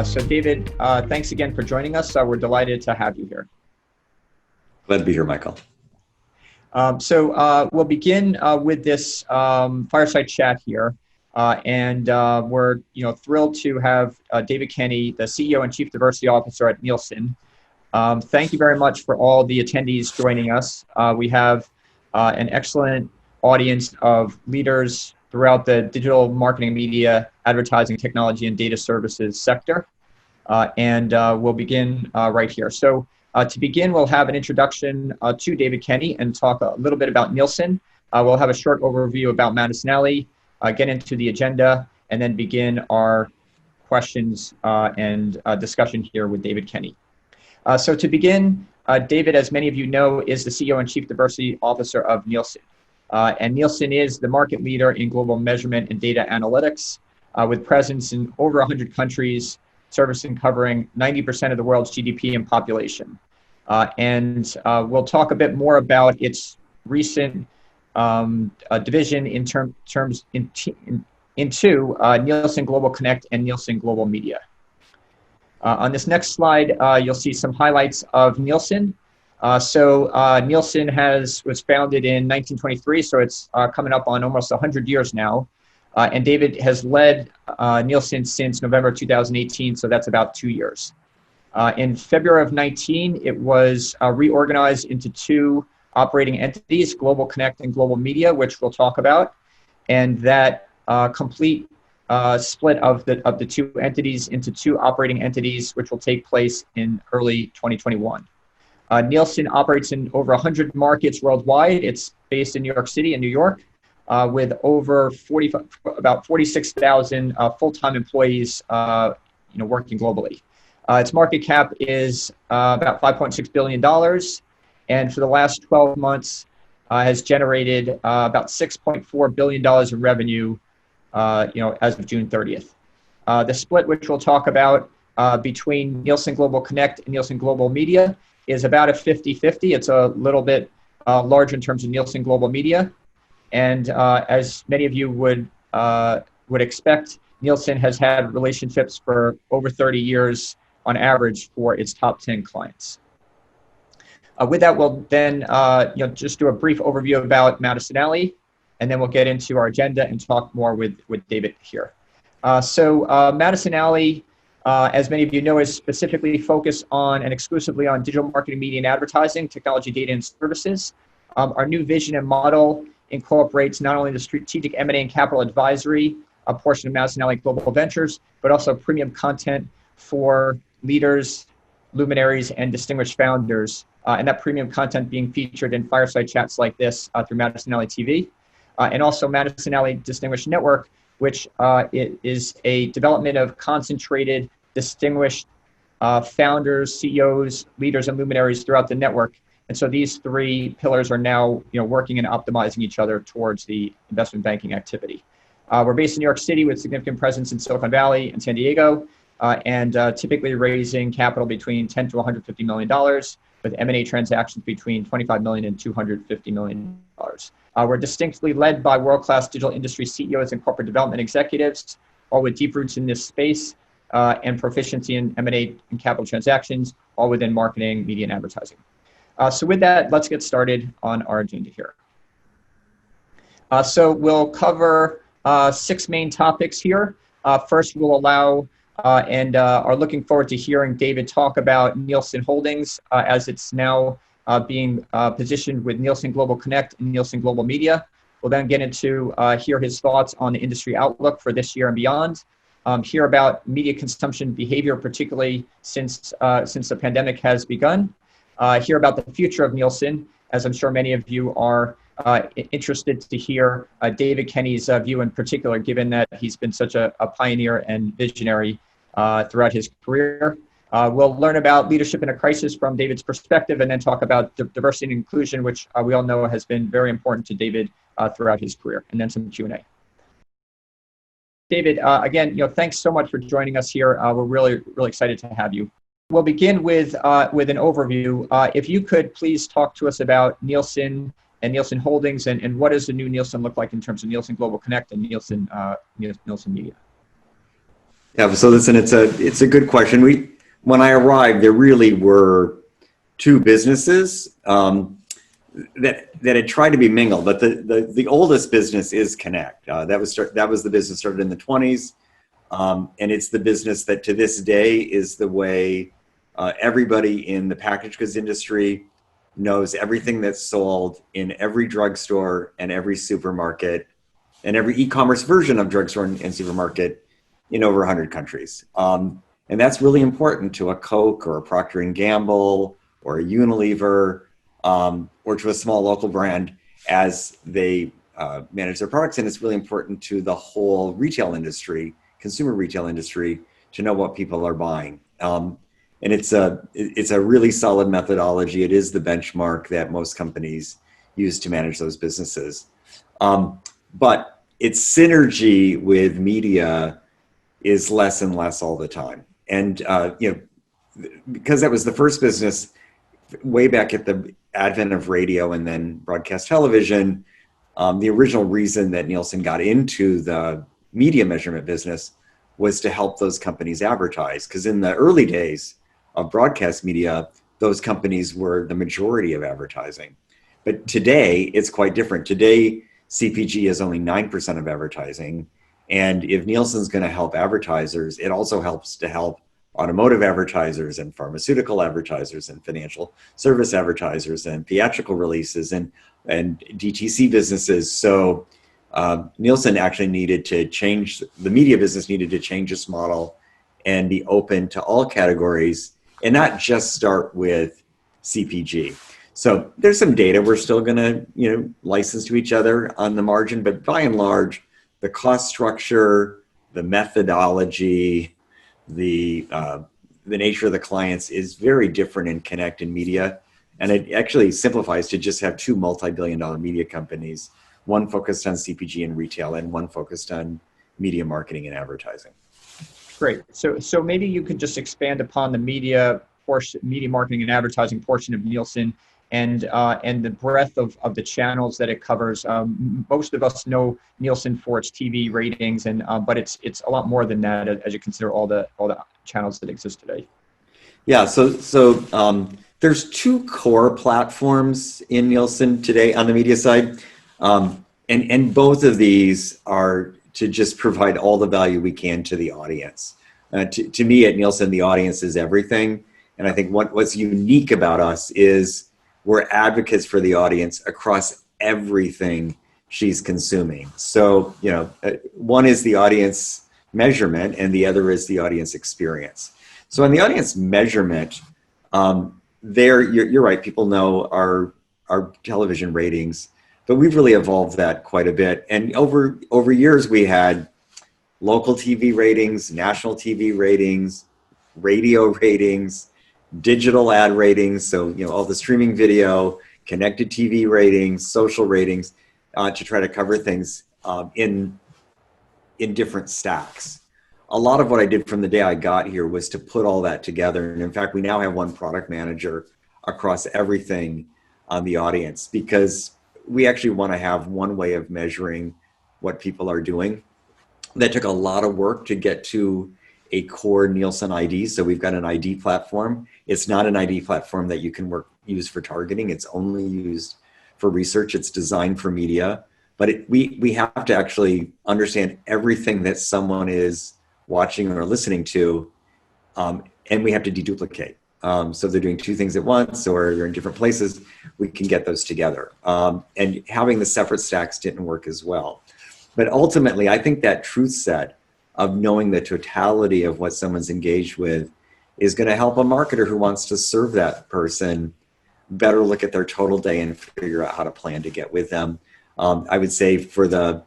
So David, thanks again for joining us. We're delighted to have you here. Glad to be here, Michael. We'll begin with this fireside chat here. We're thrilled to have David Kenny, the CEO and Chief Diversity Officer at Nielsen. Thank you very much for all the attendees joining us. We have an excellent audience of leaders throughout the digital marketing, media, advertising, technology, and data services sector. We'll begin right here. So to begin, we'll have an introduction to David Kenny and talk a little bit about Nielsen. We'll have a short overview about Madison Alley, get into the agenda, and then begin our questions and discussion here with David Kenny. So to begin, David, as many of you know, is the CEO and Chief Diversity Officer of Nielsen. And Nielsen is the market leader in global measurement and data analytics, with presence in over 100 countries, servicing covering 90% of the world's GDP and population. We'll talk a bit more about its recent division into Nielsen Global Connect and Nielsen Global Media. On this next slide, you'll see some highlights of Nielsen. Nielsen was founded in 1923, so it's coming up on almost 100 years now. And David has led Nielsen since November 2018, so that's about 2 years. In February of 19, it was reorganized into two operating entities, Global Connect and Global Media, which we'll talk about. And that complete split of the two entities into two operating entities, which will take place in early 2021. Nielsen operates in over 100 markets worldwide. It's based in New York City and New York, with over about 46,000 full-time employees, working globally. Its market cap is about $5.6 billion, and for the last 12 months has generated about $6.4 billion in revenue, as of June 30th. The split, which we'll talk about between Nielsen Global Connect and Nielsen Global Media, is about a 50-50. It's a little bit larger in terms of Nielsen Global Media. And as many of you would expect, Nielsen has had relationships for over 30 years on average for its top 10 clients. With that, we'll then just do a brief overview about Madison Alley, and then we'll get into our agenda and talk more with David here. Madison Alley, as many of you know, is specifically focused on and exclusively on digital marketing, media, and advertising, technology, data, and services. Our new vision and model incorporates not only the strategic M&A and capital advisory portion of Madison Alley Global Ventures, but also premium content for leaders, luminaries, and distinguished founders. And that premium content being featured in fireside chats like this through Madison Alley TV. And also Madison Alley Distinguished Network, which is a development of concentrated, distinguished founders, CEOs, leaders, and luminaries throughout the network. And so these three pillars are now working and optimizing each other towards the investment banking activity. We're based in New York City with significant presence in Silicon Valley and San Diego, and typically raising capital between $10 to $150 million, with M&A transactions between $25 million and $250 million. We're distinctly led by world-class digital industry CEOs and corporate development executives, all with deep roots in this space and proficiency in M&A and capital transactions, all within marketing, media, and advertising. So with that, let's get started on our agenda here. So we'll cover 6 main topics here. First, we'll allow and are looking forward to hearing David talk about Nielsen Holdings as it's now being positioned with Nielsen Global Connect and Nielsen Global Media. We'll then get into hear his thoughts on the industry outlook for this year and beyond. Hear about media consumption behavior, particularly since the pandemic has begun. Hear about the future of Nielsen, as I'm sure many of you are interested to hear David Kenny's view in particular, given that he's been such a pioneer and visionary throughout his career. We'll learn about leadership in a crisis from David's perspective, and then talk about diversity and inclusion, which we all know has been very important to David throughout his career, and then some Q&A. David, again, thanks so much for joining us here. We're really excited to have you. We'll begin with an overview. If you could please talk to us about Nielsen and Nielsen Holdings, and what does the new Nielsen look like in terms of Nielsen Global Connect and Nielsen Media? Yeah, so listen, it's a good question. When I arrived, there really were two businesses that had tried to be mingled, but the oldest business is Connect. That was the business started in the 20s, and it's the business that to this day is the way everybody in the packaged goods industry knows everything that's sold in every drugstore and every supermarket and every e-commerce version of drugstore and supermarket in over 100 countries. And that's really important to a Coke or a Procter & Gamble or a Unilever or to a small local brand as they manage their products. And it's really important to the whole retail industry, consumer retail industry, to know what people are buying. And it's a really solid methodology. It is the benchmark that most companies use to manage those businesses. But its synergy with media is less and less all the time. And because that was the first business way back at the advent of radio and then broadcast television, the original reason that Nielsen got into the media measurement business was to help those companies advertise. Because in the early days of broadcast media, those companies were the majority of advertising. But today, it's quite different. Today, CPG is only 9% of advertising. And if Nielsen's going to help advertisers, it also helps to help automotive advertisers and pharmaceutical advertisers and financial service advertisers and theatrical releases and DTC businesses. So Nielsen actually needed to change, the media business needed to change its model and be open to all categories and not just start with CPG. So there's some data we're still going to license to each other on the margin, but by and large, the cost structure, the methodology, the nature of the clients is very different in Connect and media. And it actually simplifies to just have two multi-billion-dollar media companies, one focused on CPG and retail and one focused on media marketing and advertising. Great. So maybe you could just expand upon the media portion, media marketing and advertising portion of Nielsen and the breadth of the channels that it covers. Most of us know Nielsen for its TV ratings, but it's a lot more than that as you consider all the channels that exist today. Yeah. So there's two core platforms in Nielsen today on the media side, and both of these are to just provide all the value we can to the audience. To me, at Nielsen, the audience is everything, and I think what's unique about us is we're advocates for the audience across everything she's consuming. So, one is the audience measurement and the other is the audience experience. So on the audience measurement, you're right, people know our television ratings, but we've really evolved that quite a bit. And over years, we had local TV ratings, national TV ratings, radio ratings, digital ad ratings, so all the streaming video, connected TV ratings, social ratings, to try to cover things in different stacks. A lot of what I did from the day I got here was to put all that together, and in fact, we now have one product manager across everything on the audience because we actually want to have one way of measuring what people are doing. That took a lot of work to get to a core Nielsen ID. So we've got an ID platform. It's not an ID platform that you can use for targeting. It's only used for research. It's designed for media. But we have to actually understand everything that someone is watching or listening to, and we have to deduplicate. So if they're doing two things at once or they're in different places, we can get those together. And having the separate stacks didn't work as well. But ultimately, I think that truth set of knowing the totality of what someone's engaged with is going to help a marketer who wants to serve that person better look at their total day and figure out how to plan to get with them. I would say for the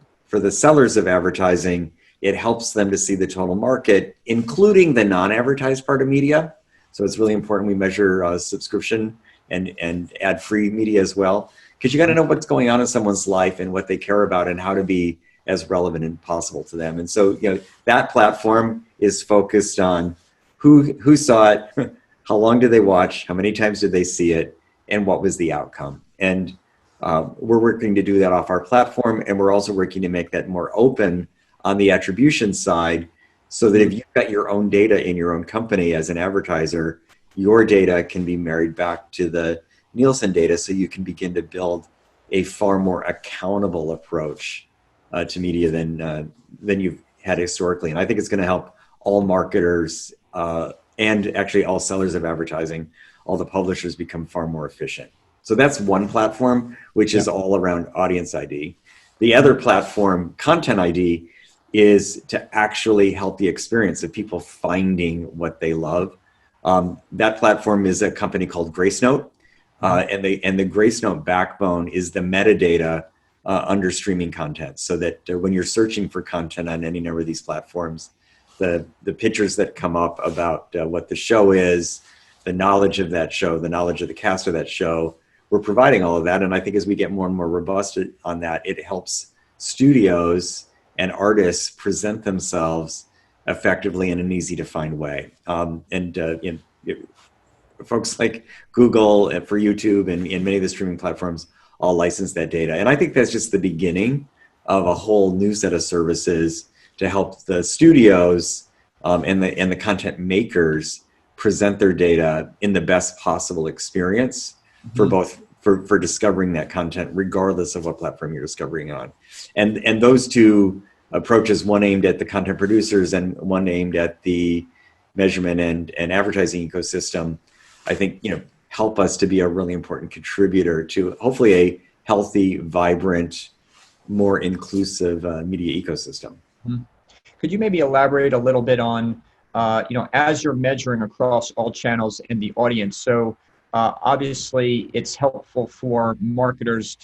sellers of advertising, it helps them to see the total market, including the non-advertised part of media. So it's really important we measure subscription and ad-free media as well, because you got to know what's going on in someone's life and what they care about and how to be as relevant as possible to them. And so, that platform is focused on who saw it, how long did they watch, how many times did they see it, and what was the outcome. And we're working to do that off our platform, and we're also working to make that more open on the attribution side so that if you've got your own data in your own company as an advertiser, your data can be married back to the Nielsen data, so you can begin to build a far more accountable approach to media than you've had historically. And I think it's going to help all marketers and actually all sellers of advertising, all the publishers, become far more efficient. So that's one platform, which is all around audience ID. The other platform, Content ID, is to actually help the experience of people finding what they love. That platform is a company called Gracenote, and the Gracenote backbone is the metadata under streaming content, so that when you're searching for content on any number of these platforms, the pictures that come up about what the show is, the knowledge of that show, the knowledge of the cast of that show, we're providing all of that. And I think as we get more and more robust on that, it helps studios and artists present themselves effectively in an easy to find way. Folks like Google for YouTube and many of the streaming platforms all license that data. And I think that's just the beginning of a whole new set of services to help the studios and the content makers present their data in the best possible experience for both for discovering that content, regardless of what platform you're discovering on. And those two approaches, one aimed at the content producers and one aimed at the measurement and advertising ecosystem, I think, help us to be a really important contributor to hopefully a healthy, vibrant, more inclusive media ecosystem. Could you maybe elaborate a little bit on, as you're measuring across all channels in the audience? So obviously it's helpful for marketers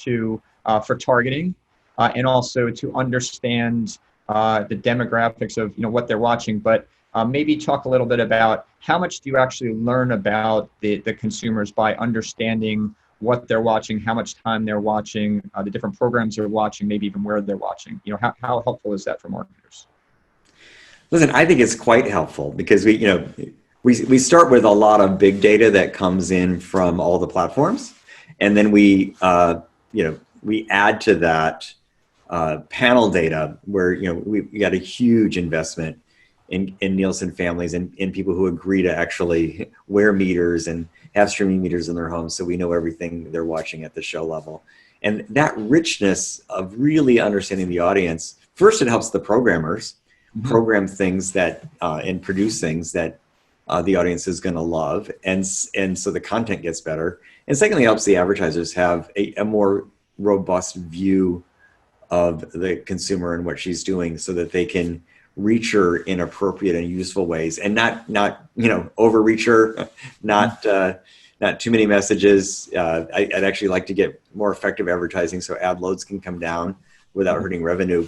for targeting and also to understand the demographics of what they're watching, but maybe talk a little bit about how much do you actually learn about the consumers by understanding what they're watching, how much time they're watching, the different programs they're watching, maybe even where they're watching. How helpful is that for marketers? Listen, I think it's quite helpful because we start with a lot of big data that comes in from all the platforms, and then we add to that panel data where we got a huge investment in Nielsen families and in people who agree to actually wear meters and have streaming meters in their homes, so we know everything they're watching at the show level. And that richness of really understanding the audience, first, it helps the programmers program things that and produce things that the audience is going to love, and so the content gets better. And secondly, it helps the advertisers have a more robust view of the consumer and what she's doing, so that they can reach her in appropriate and useful ways, and not overreach her, not too many messages. I'd actually like to get more effective advertising so ad loads can come down without hurting revenue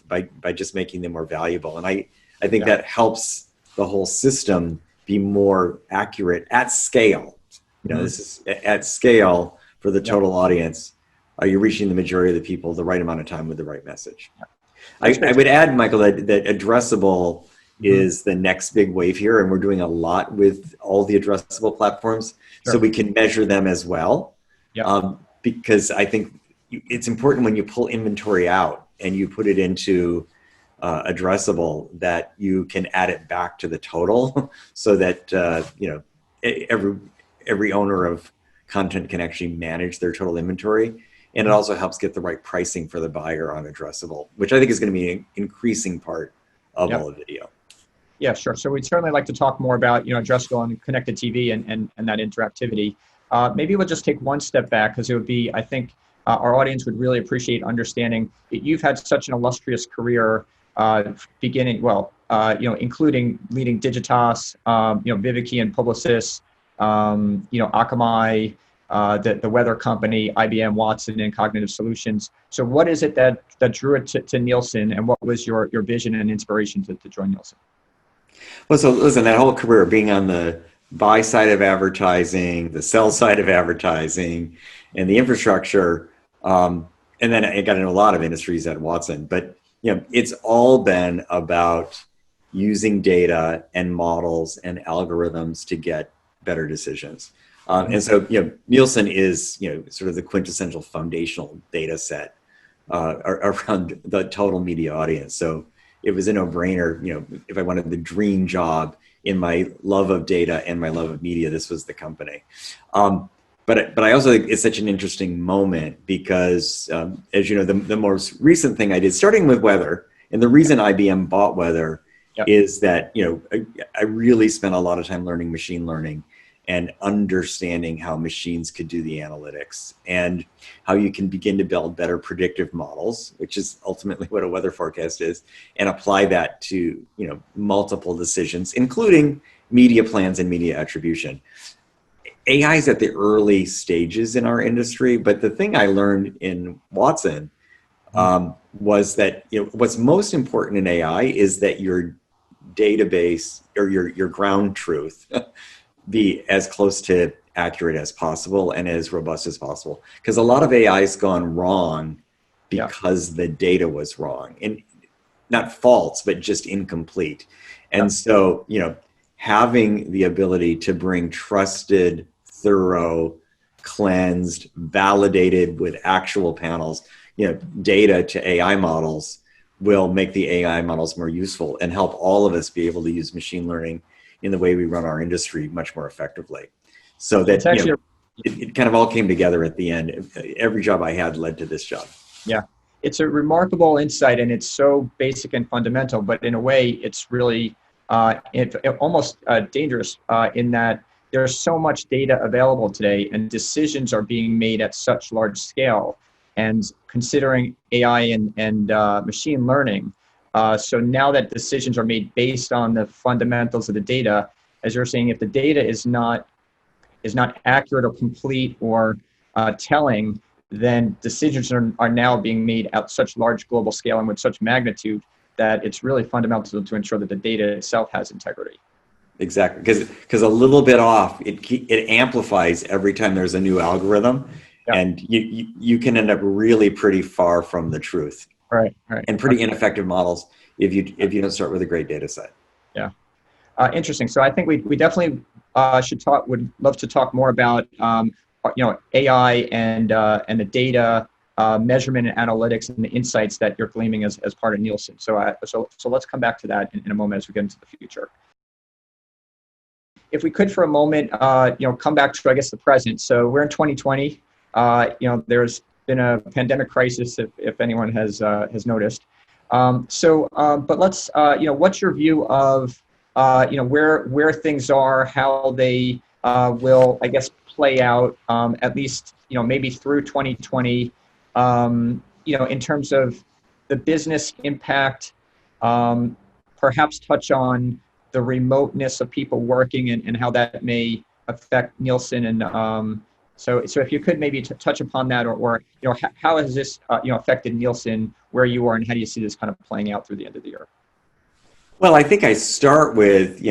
by just making them more valuable. And I think that helps the whole system be more accurate at scale. This is at scale for the total audience. Are you reaching the majority of the people the right amount of time with the right message? I would add, Michael, that addressable is the next big wave here, and we're doing a lot with all the addressable platforms, so we can measure them as well. Because I think it's important when you pull inventory out and you put it into addressable that you can add it back to the total, so that every owner of content can actually manage their total inventory. And it also helps get the right pricing for the buyer on addressable, which I think is going to be an increasing part of all of video. Yeah, sure. So we'd certainly like to talk more about addressable and connected TV and that interactivity. Maybe we'll just take one step back, because it would be, I think, our audience would really appreciate understanding that you've had such an illustrious career, including leading Digitas, Viviki and Publicis, Akamai, the weather company, IBM, Watson, and Cognitive Solutions. So what is it that drew it to Nielsen, and what was your vision and inspiration to join Nielsen? Well, so listen, that whole career being on the buy side of advertising, the sell side of advertising, and the infrastructure, and then I got into a lot of industries at Watson, but it's all been about using data and models and algorithms to get better decisions. And so, Nielsen is, sort of the quintessential foundational data set around the total media audience. So it was a no-brainer. If I wanted the dream job in my love of data and my love of media, this was the company. But I also think it's such an interesting moment because, as you know, the most recent thing I did, starting with weather, and the reason IBM bought weather is that, I really spent a lot of time learning machine learning and understanding how machines could do the analytics and how you can begin to build better predictive models, which is ultimately what a weather forecast is, and apply that to, multiple decisions, including media plans and media attribution. AI is at the early stages in our industry, but the thing I learned in Watson was that what's most important in AI is that your database or your ground truth be as close to accurate as possible and as robust as possible. Because a lot of AI has gone wrong because the data was wrong, and not false, but just incomplete. And so, having the ability to bring trusted, thorough, cleansed, validated with actual panels, data to AI models will make the AI models more useful and help all of us be able to use machine learning in the way we run our industry much more effectively. So that it kind of all came together at the end. Every job I had led to this job. Yeah, it's a remarkable insight, and it's so basic and fundamental, but in a way it's really almost dangerous in that there's so much data available today and decisions are being made at such large scale. And considering AI and machine learning, so now that decisions are made based on the fundamentals of the data, as you're saying, if the data is not accurate or complete or telling, then decisions are now being made at such large global scale and with such magnitude that it's really fundamental to ensure that the data itself has integrity. Exactly, because a little bit off, it amplifies every time there's a new algorithm, and you can end up really pretty far from the truth. Right. And pretty ineffective models if you don't start with a great data set. Yeah. Interesting. So I think we definitely would love to talk more about AI and the data measurement and analytics and the insights that you're gleaming as part of Nielsen. So let's come back to that in a moment as we get into the future. If we could for a moment, come back to, I guess, the present. So we're in 2020. There's been a pandemic crisis, if anyone has noticed. But let's, what's your view of, where things are, how they will, I guess, play out, at least, maybe through 2020, in terms of the business impact, perhaps touch on the remoteness of people working and how that may affect Nielsen. And so if you could maybe touch upon that, or how has this affected Nielsen where you are, and how do you see this kind of playing out through the end of the year? Well, I think I start with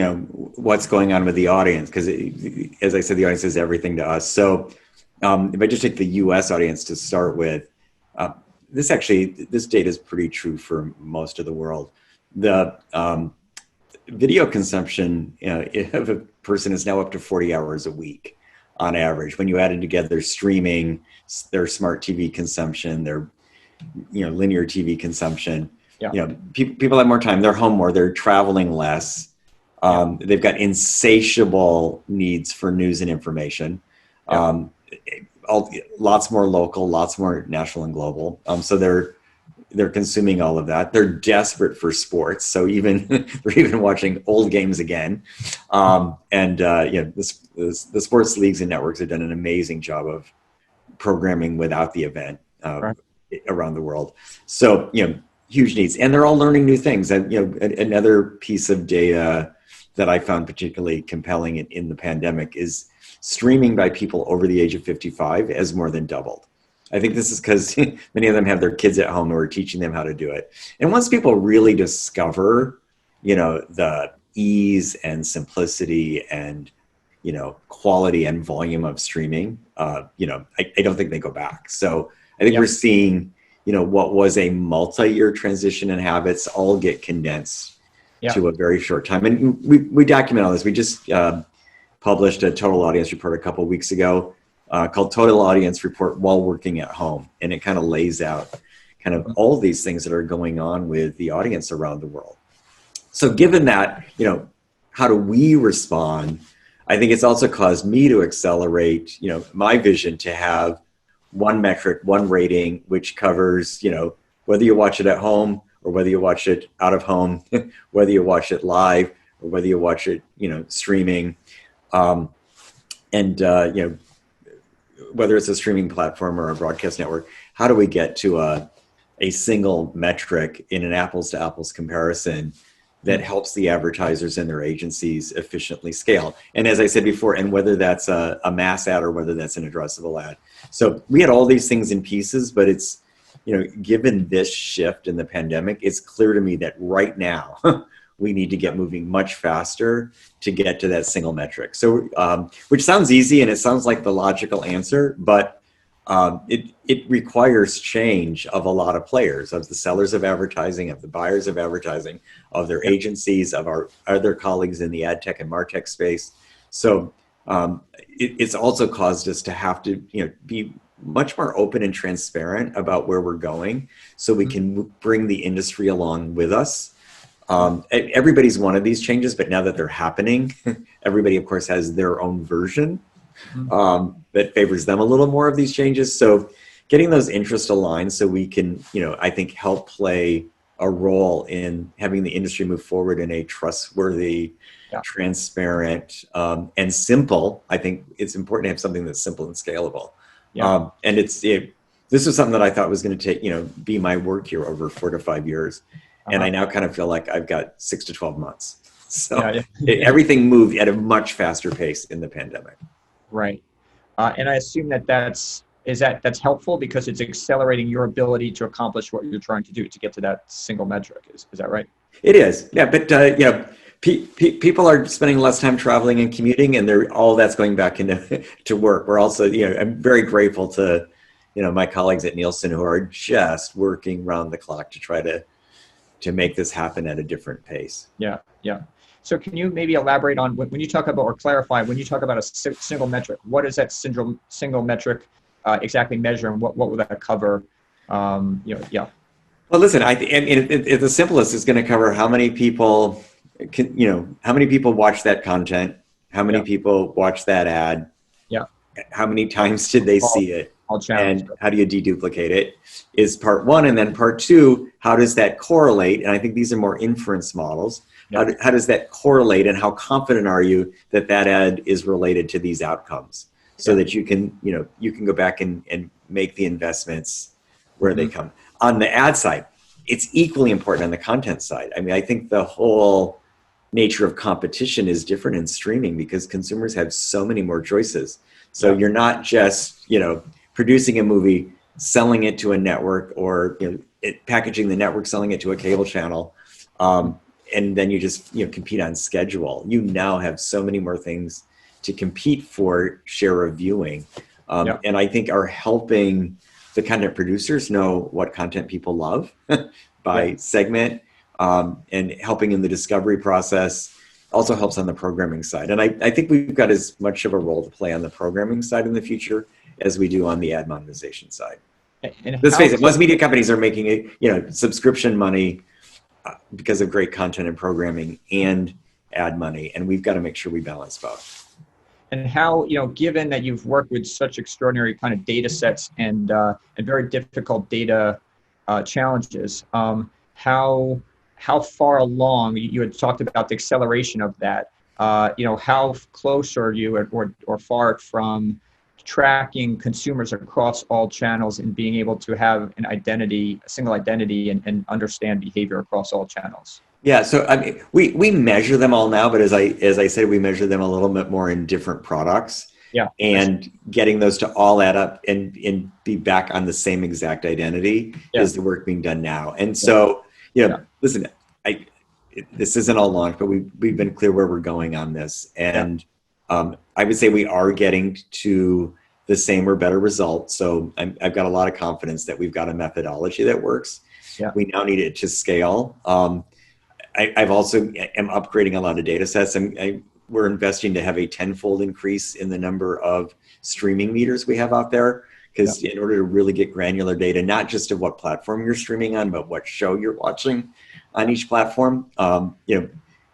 what's going on with the audience, because as I said, the audience is everything to us. So if I just take the U.S. audience to start with, this data is pretty true for most of the world. The video consumption of a person is now up to 40 hours a week on average. When you add it together, streaming, their smart TV consumption, their linear TV consumption, people have more time. They're home more. They're traveling less. They've got insatiable needs for news and information. Lots more local, lots more national and global. So they're consuming all of that. They're desperate for sports, so they're even watching old games again. The sports leagues and networks have done an amazing job of programming without the event around the world. So huge needs, and they're all learning new things. And another piece of data that I found particularly compelling in the pandemic is streaming by people over the age of 55 has more than doubled. I think this is because many of them have their kids at home who are teaching them how to do it. And once people really discover, the ease and simplicity and, quality and volume of streaming, I don't think they go back. So I think we're seeing, what was a multi-year transition in habits all get condensed to a very short time. And we document all this. We just published a total audience report a couple of weeks ago called Total Audience Report While Working at Home. And it kind of lays out kind of all these things that are going on with the audience around the world. So given that, how do we respond? I think it's also caused me to accelerate, my vision to have one metric, one rating, which covers, whether you watch it at home or whether you watch it out of home, whether you watch it live or whether you watch it, streaming, whether it's a streaming platform or a broadcast network, how do we get to a single metric in an apples to apples comparison that helps the advertisers and their agencies efficiently scale? And as I said before, and whether that's a mass ad or whether that's an addressable ad. So we had all these things in pieces, but it's, given this shift in the pandemic, it's clear to me that right now we need to get moving much faster to get to that single metric. So, which sounds easy and it sounds like the logical answer, but it requires change of a lot of players, of the sellers of advertising, of the buyers of advertising, of their agencies, of our other colleagues in the ad tech and martech space. So it's also caused us to have to be much more open and transparent about where we're going, so we can bring the industry along with us. Everybody's wanted these changes, but now that they're happening, everybody, of course, has their own version that favors them a little more of these changes. So getting those interests aligned so we can, I think, help play a role in having the industry move forward in a trustworthy, transparent, and simple. I think it's important to have something that's simple and scalable. And this is something that I thought was going to take, be my work here over 4 to 5 years. And I now kind of feel like I've got 6 to 12 months. So everything moved at a much faster pace in the pandemic. Right. And I assume that's helpful because it's accelerating your ability to accomplish what you're trying to do to get to that single metric. Is that right? It is. Yeah. But, people are spending less time traveling and commuting, and all that's going back into to work. We're also, I'm very grateful to, my colleagues at Nielsen who are just working round the clock to try to make this happen at a different pace. Yeah. So can you maybe elaborate on when you talk about, or clarify, when you talk about a single metric, what is that single metric exactly measure, and what will that cover? Well, listen, the simplest is going to cover how many people how many people watch that content, how many people watch that ad, how many times did they see it, and how do you deduplicate it, is part one. And then part two, how does that correlate? And I think these are more inference models. How does that correlate, and how confident are you that that ad is related to these outcomes, so that you can go back and make the investments where they come. On the ad side, it's equally important on the content side. I mean, I think the whole nature of competition is different in streaming because consumers have so many more choices. So you're not just, producing a movie, selling it to a network, or packaging the network, selling it to a cable channel, and then you just compete on schedule. You now have so many more things to compete for share of viewing, and I think are helping the content producers know what content people love by segment, and helping in the discovery process. Also helps on the programming side. And I think we've got as much of a role to play on the programming side in the future as we do on the ad monetization side. And let's face it, most media companies are making subscription money because of great content and programming and ad money. And we've got to make sure we balance both. And how, given that you've worked with such extraordinary kind of data sets and very difficult data challenges, how far along, you had talked about the acceleration of that, how close are you or far from tracking consumers across all channels and being able to have a single identity and understand behavior across all channels? Yeah, so I mean, we measure them all now, but as I said, we measure them a little bit more in different products. Yeah. And getting those to all add up and be back on the same exact identity is the work being done now. And so, listen, this isn't all launched, but we've been clear where we're going on this. And I would say we are getting to the same or better results. So I've got a lot of confidence that we've got a methodology that works. Yeah. We now need it to scale. I've also am upgrading a lot of data sets. We're investing to have a 10-fold increase in the number of streaming meters we have out there, because in order to really get granular data, not just of what platform you're streaming on, but what show you're watching on each platform,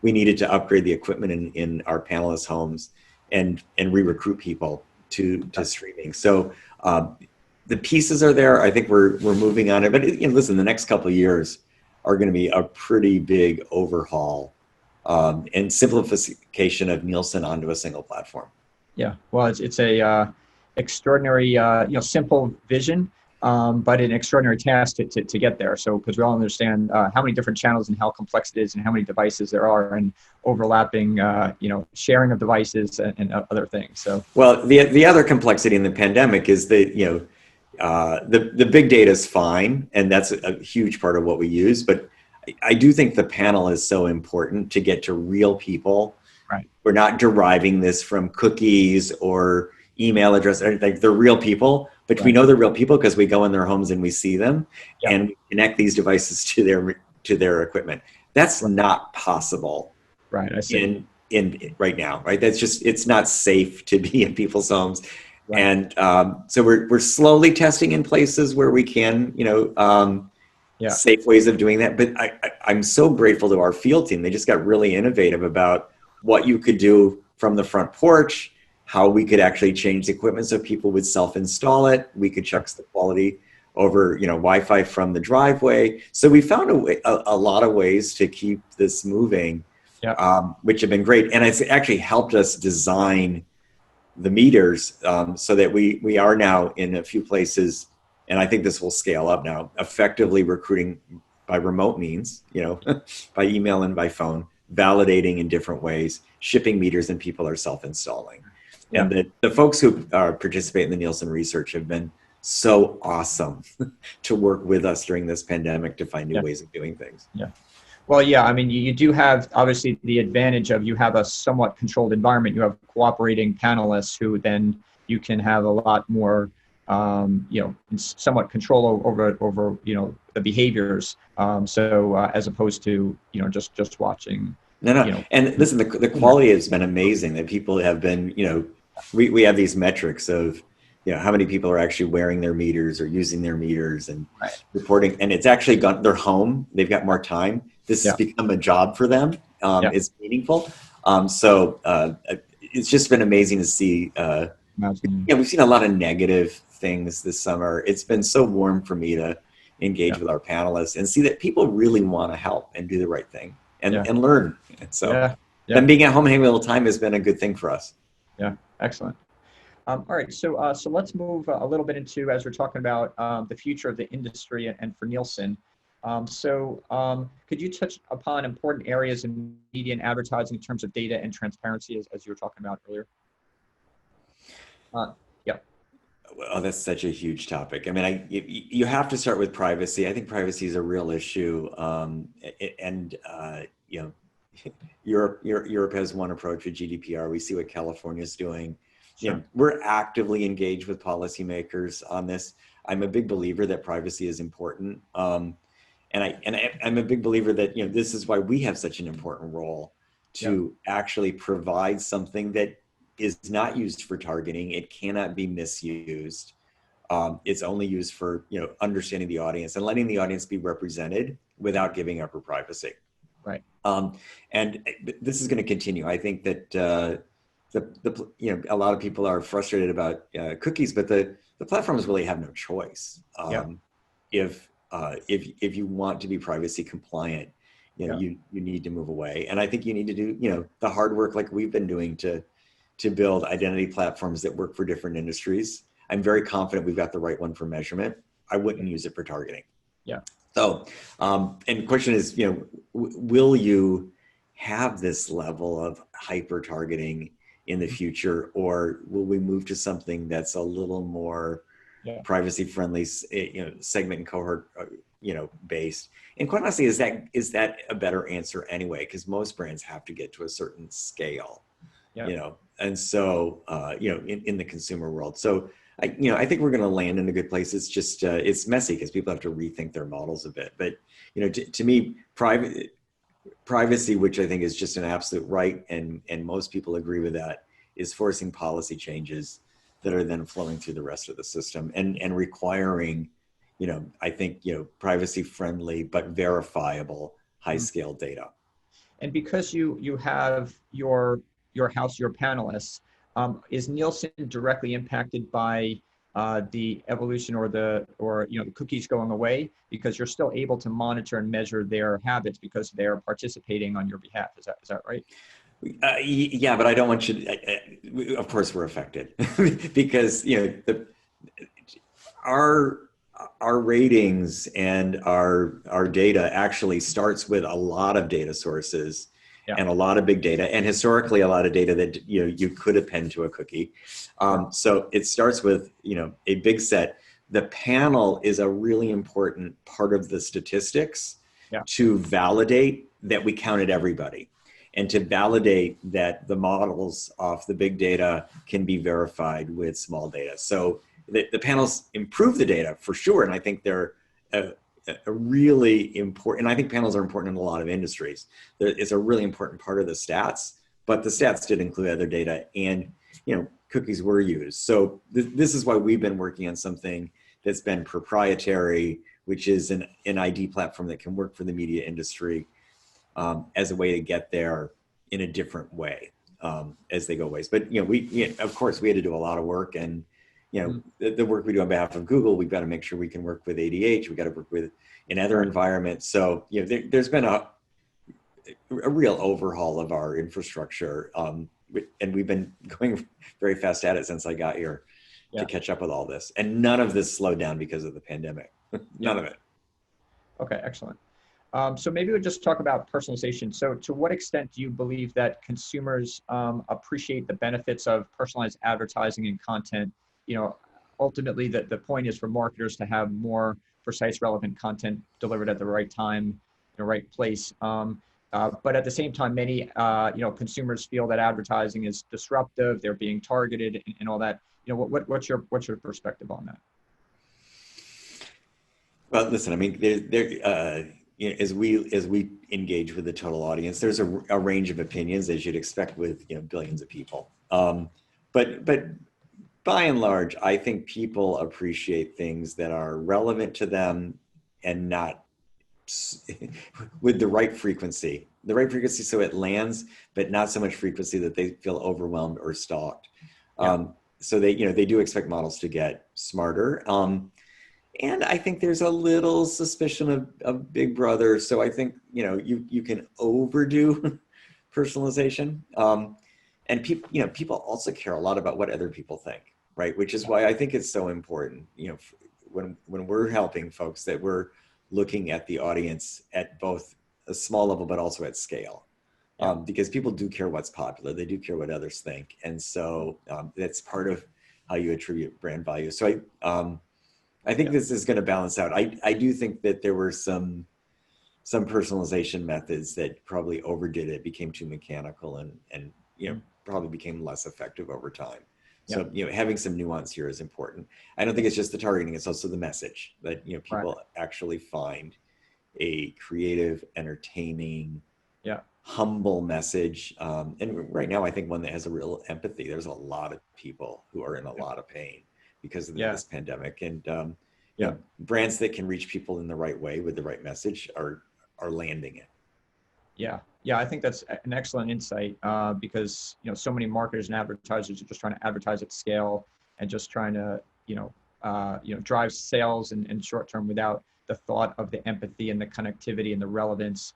we needed to upgrade the equipment in our panelists' homes and re-recruit people to streaming. So the pieces are there. I think we're moving on it. But listen, the next couple of years are going to be a pretty big overhaul and simplification of Nielsen onto a single platform. Yeah, well, it's a extraordinary, simple vision, but an extraordinary task to get there. So, because we all understand how many different channels and how complex it is, and how many devices there are, and overlapping, sharing of devices and other things. So, well, the other complexity in the pandemic is that the big data is fine, and that's a huge part of what we use. But I do think the panel is so important to get to real people. Right. We're not deriving this from cookies or email address or anything. They're real people, but we know they're real people because we go in their homes and we see them, and we connect these devices to their equipment. That's not possible. Right. I see. In right now, right? That's just, it's not safe to be in people's homes. Right. And so we're slowly testing in places where we can, safe ways of doing that. But I'm so grateful to our field team. They just got really innovative about what you could do from the front porch, how we could actually change the equipment so people would self-install it. We could check the quality over, Wi-Fi from the driveway. So we found a lot of ways to keep this moving, which have been great. And it's actually helped us design the meters so that we are now in a few places, and I think this will scale up now, effectively recruiting by remote means, by email and by phone, validating in different ways, shipping meters, and people are self-installing. Yeah. And the folks who participate in the Nielsen research have been so awesome to work with us during this pandemic to find new ways of doing things. Yeah. Well, yeah, I mean, you do have obviously the advantage of you have a somewhat controlled environment. You have cooperating panelists who then you can have a lot more, somewhat control over the behaviors. As opposed to just watching. No. And listen, the quality has been amazing. That people have been, we have these metrics of, how many people are actually wearing their meters or using their meters and reporting, and it's actually got their home. They've got more time. This has become a job for them. It's meaningful. It's just been amazing to see. We've seen a lot of negative things this summer. It's been so warm for me to engage with our panelists and see that people really want to help and do the right thing and learn. And so them being at home having a little time has been a good thing for us. Yeah, excellent. All right, so let's move a little bit into, as we're talking about the future of the industry and for Nielsen. Could you touch upon important areas in media and advertising in terms of data and transparency, as you were talking about earlier? Well, that's such a huge topic. I mean, you have to start with privacy. I think privacy is a real issue, Europe has one approach with GDPR. We see what California's doing. Sure. We're actively engaged with policymakers on this. I'm a big believer that privacy is important, and I'm a big believer that this is why we have such an important role to actually provide something that is not used for targeting. It cannot be misused. It's only used for understanding the audience and letting the audience be represented without giving up her privacy. Right. And this is going to continue. I think that a lot of people are frustrated about cookies, but the platforms really have no choice. If you want to be privacy compliant, you need to move away. And I think you need to do the hard work like we've been doing to build identity platforms that work for different industries. I'm very confident we've got the right one for measurement. I wouldn't use it for targeting. Yeah. So, and the question is, will you have this level of hyper targeting in the future, or will we move to something that's a little more privacy friendly, segment and cohort, based? And quite honestly, is that a better answer anyway? Because most brands have to get to a certain scale, and so in the consumer world. So I think we're going to land in a good place. It's just it's messy because people have to rethink their models a bit. But to me, privacy, which I think is just an absolute right, and most people agree with that, is forcing policy changes that are then flowing through the rest of the system and requiring, I think, privacy friendly but verifiable high scale data. And because you have your house, your panelists, is Nielsen directly impacted by the evolution or the cookies going away, because you're still able to monitor and measure their habits because they're participating on your behalf? Is that right? Yeah, but I don't want you to, of course we're affected because, our ratings and our data actually starts with a lot of data sources and a lot of big data, and historically a lot of data that you could append to a cookie. So it starts with a big set. The panel is a really important part of the statistics to validate that we counted everybody, and to validate that the models off the big data can be verified with small data. So the panels improve the data for sure, and I think they're a really important, and I think panels are important in a lot of industries. It's a really important part of the stats, but the stats did include other data, and cookies were used. So this is why we've been working on something that's been proprietary, which is an ID platform that can work for the media industry as a way to get there in a different way as they go ways. But of course, we had to do a lot of work, and the work we do on behalf of Google, we've got to make sure we can work with ADH. We got to work with in other environments. So there's been a real overhaul of our infrastructure, and we've been going very fast at it since I got here to catch up with all this. And none of this slowed down because of the pandemic. None of it. Okay, excellent. So maybe we'll just talk about personalization. So to what extent do you believe that consumers appreciate the benefits of personalized advertising and content? Ultimately the point is for marketers to have more precise, relevant content delivered at the right time, in the right place. But at the same time, many consumers feel that advertising is disruptive. They're being targeted and all that. What's your perspective on that? Well, listen, I mean, as we engage with the total audience, there's a range of opinions, as you'd expect with billions of people. But by and large, I think people appreciate things that are relevant to them and not with the right frequency. The right frequency so it lands, but not so much frequency that they feel overwhelmed or stalked. So they do expect models to get smarter. And I think there's a little suspicion of Big Brother. So I think, you can overdo personalization. And people also care a lot about what other people think, right? Which is why I think it's so important, when we're helping folks, that we're looking at the audience at both a small level, but also at scale. Because people do care what's popular. They do care what others think. And so that's part of how you attribute brand value. So I think this is going to balance out. I do think that there were some personalization methods that probably overdid it, became too mechanical, and probably became less effective over time. So having some nuance here is important. I don't think it's just the targeting; it's also the message that people actually find a creative, entertaining, humble message. And right now, I think one that has a real empathy. There's a lot of people who are in a lot of pain because of this pandemic, and brands that can reach people in the right way with the right message are landing it. I think that's an excellent insight, because so many marketers and advertisers are just trying to advertise at scale and just trying to drive sales in short term without the thought of the empathy and the connectivity and the relevance,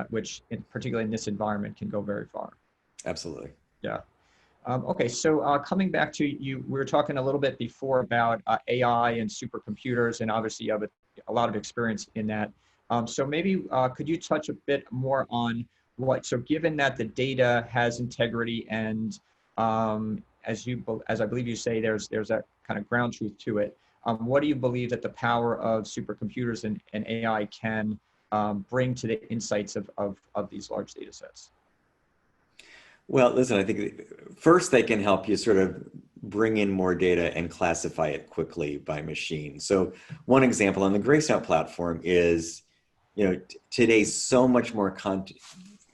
which particularly in this environment can go very far. Absolutely. Okay, so coming back to you, we were talking a little bit before about AI and supercomputers, and obviously you have a lot of experience in that. So maybe could you touch a bit more on so given that the data has integrity and as I believe you say, there's that kind of ground truth to it, what do you believe that the power of supercomputers and AI can bring to the insights of these large data sets? Well, listen, I think first they can help you sort of bring in more data and classify it quickly by machine. So one example on the Gracenote platform is, today so much more content.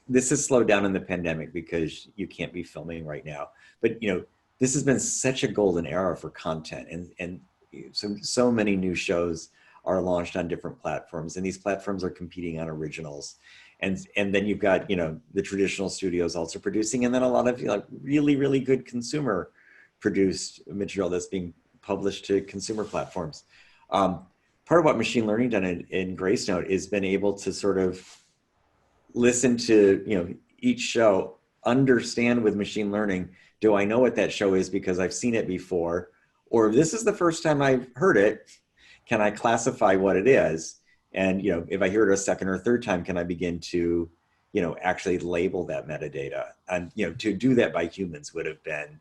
This has slowed down in the pandemic because you can't be filming right now. But, this has been such a golden era for content, and so many new shows are launched on different platforms, and these platforms are competing on originals. And then you've got, you know, the traditional studios also producing, and then a lot of, like, really, really good consumer produced material that's being published to consumer platforms. Part of what machine learning done in Gracenote is been able to sort of listen to, you know, each show, understand with machine learning, do I know what that show is because I've seen it before? Or if this is the first time I've heard it, can I classify what it is? And, you know, if I hear it a second or third time, can I begin to, you know, actually label that metadata? And, you know, to do that by humans would have been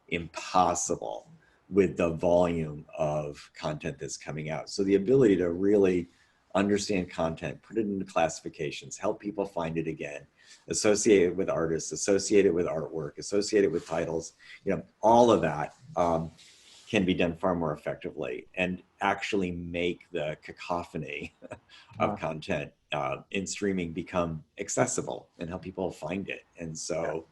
impossible with the volume of content that's coming out. So the ability to really understand content, put it into classifications, help people find it again, associate it with artists, associate it with artwork, associate it with titles, you know, all of that can be done far more effectively and actually make the cacophony of content in streaming become accessible and help people find it. And so,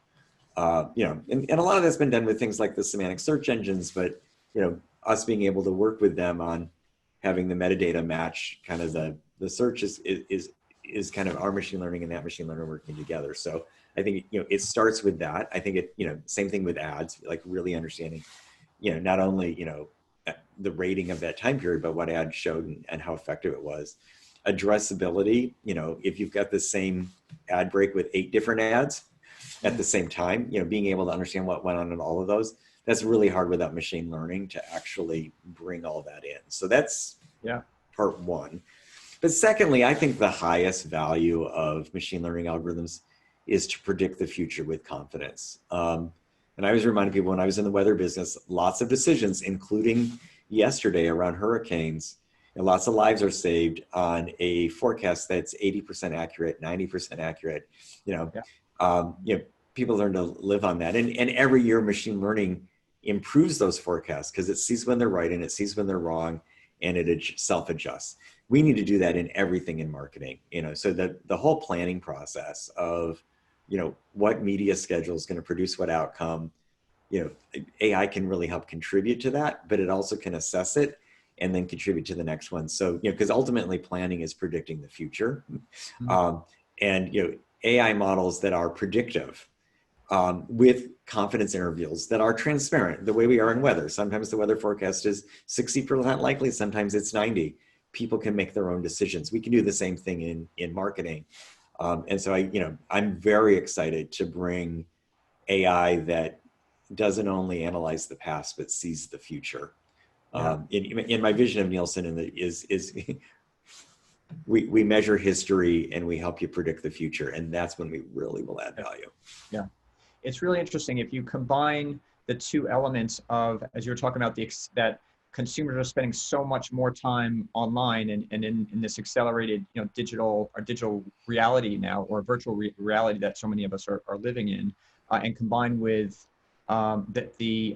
you know, and a lot of that's been done with things like the semantic search engines, but, you know, us being able to work with them on having the metadata match kind of the search is kind of our machine learning and that machine learning working together. So I think, you know, it starts with that. I think it, you know, same thing with ads, like really understanding, you know, not only, you know, the rating of that time period, but what ad showed and how effective it was. Addressability, you know, if you've got the same ad break with 8 different ads at the same time, you know, being able to understand what went on in all of those, that's really hard without machine learning to actually bring all that in. So that's part one. But secondly, I think the highest value of machine learning algorithms is to predict the future with confidence. And I always remind people, when I was in the weather business, lots of decisions, including yesterday around hurricanes, and lots of lives are saved on a forecast that's 80% accurate, 90% accurate. You know, people learn to live on that. And every year machine learning improves those forecasts because it sees when they're right and it sees when they're wrong, and it self-adjusts. We need to do that in everything in marketing, you know, so that the whole planning process of, you know, what media schedule is going to produce what outcome, you know, AI can really help contribute to that, but it also can assess it and then contribute to the next one. So, you know, because ultimately planning is predicting the future. And, you know, AI models that are predictive with confidence intervals that are transparent, the way we are in weather. Sometimes the weather forecast is 60% likely, sometimes it's 90. People can make their own decisions. We can do the same thing in marketing. And so I'm very excited to bring AI that doesn't only analyze the past, but sees the future. In my vision of Nielsen is we measure history and we help you predict the future. And that's when we really will add value. Yeah. It's really interesting if you combine the two elements of, as you're talking about, that consumers are spending so much more time online and in this accelerated, you know, digital reality now, or virtual reality that so many of us are living in, and combined with the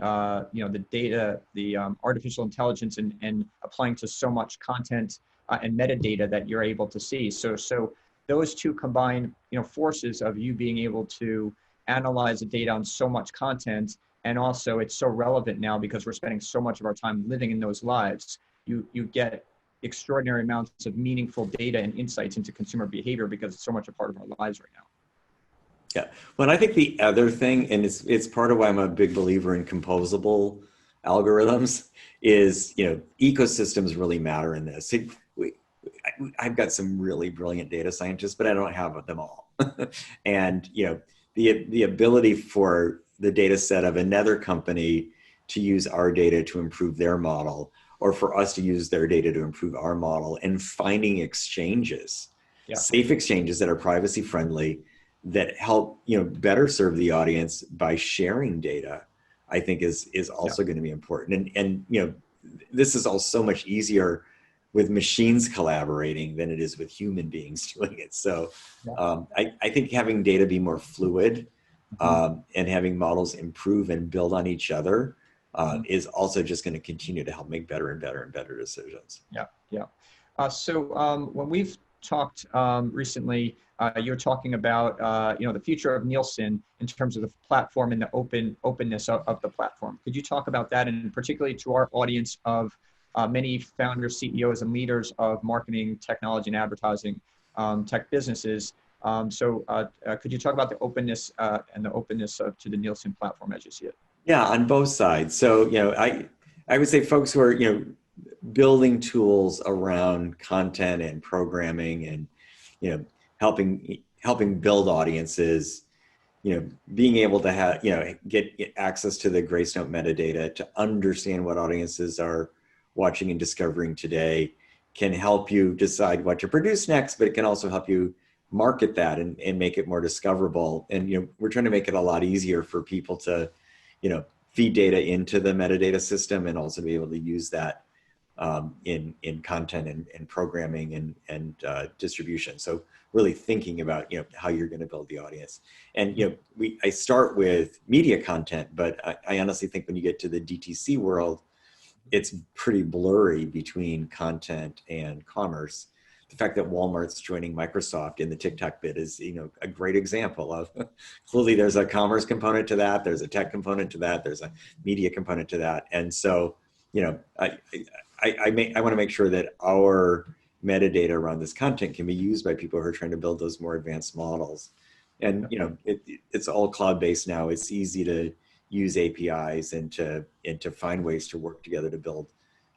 data, the artificial intelligence and applying to so much content and metadata that you're able to see. So those two combined, you know, forces of you being able to analyze the data on so much content, and also it's so relevant now because we're spending so much of our time living in those lives. You get extraordinary amounts of meaningful data and insights into consumer behavior because it's so much a part of our lives right now. Yeah, well, I think the other thing, and it's part of why I'm a big believer in composable algorithms, is, you know, ecosystems really matter in this. I've got some really brilliant data scientists, but I don't have them all. And, you know, the ability for the data set of another company to use our data to improve their model, or for us to use their data to improve our model, and finding exchanges, safe exchanges that are privacy friendly, that help, you know, better serve the audience by sharing data, I think is also going to be important. And you know, this is all so much easier with machines collaborating than it is with human beings doing it. So I think having data be more fluid and having models improve and build on each other is also just going to continue to help make better and better and better decisions. So when we've talked recently, you were talking about the future of Nielsen in terms of the platform and the openness of the platform. Could you talk about that, and particularly to our audience of many founders, CEOs, and leaders of marketing, technology, and advertising tech businesses? Could you talk about the openness and the openness to the Nielsen platform as you see it? Yeah, on both sides. So, I would say folks who are, building tools around content and programming and, helping build audiences, being able to have, get access to the Gracenote metadata to understand what audiences are watching and discovering today can help you decide what to produce next, but it can also help you market that and make it more discoverable. And, we're trying to make it a lot easier for people to, feed data into the metadata system and also be able to use that in content and programming and distribution. So really thinking about how you're going to build the audience. And I start with media content, but I honestly think when you get to the DTC world, it's pretty blurry between content and commerce. The fact that Walmart's joining Microsoft in the TikTok bid is, a great example of clearly there's a commerce component to that. There's a tech component to that. There's a media component to that. And so, I want to make sure that our metadata around this content can be used by people who are trying to build those more advanced models. And, it's all cloud-based now. It's easy to use APIs and to find ways to work together to build